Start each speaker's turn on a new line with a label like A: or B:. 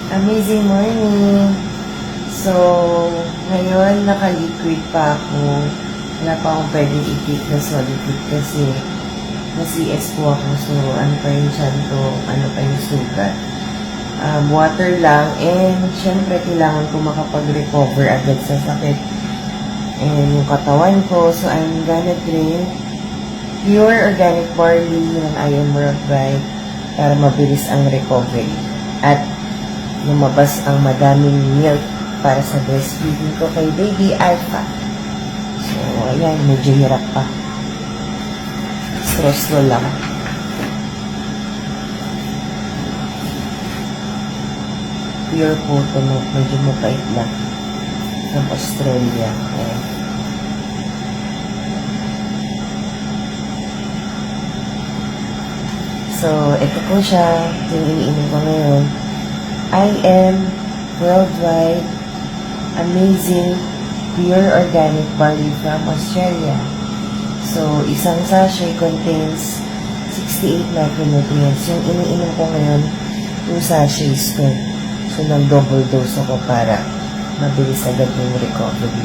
A: Amazing morning! So, ngayon naka-liquid pa ako. Wala pa akong pwedeng i-take na solid food kasi na-CS po ako. So, ano pa yung tiyan ko, ano pa yung sugat. Water lang and syempre kailangan ko makapag-recover agad sa sakit. And yung katawan ko, so I'm gonna drink pure organic barley ng Iron Worldwide para mabilis ang recovery. At lumabas ang madaming milk para sa breastfeeding ko kay Baby Alpha. So, ayan, medyo hirap pa. Slow lang. Pure po ito, medyo mapait lang. From Australia. Ayan. So, ito po siya. Yung iniinom ko ngayon. I am Worldwide Amazing Pure Organic Barley from Australia. So, isang sachet contains 68 micronutrients. Yung iniinom ko ngayon, 2 sachets to. So, nag-double dose ako para mabilis agad yung recovery.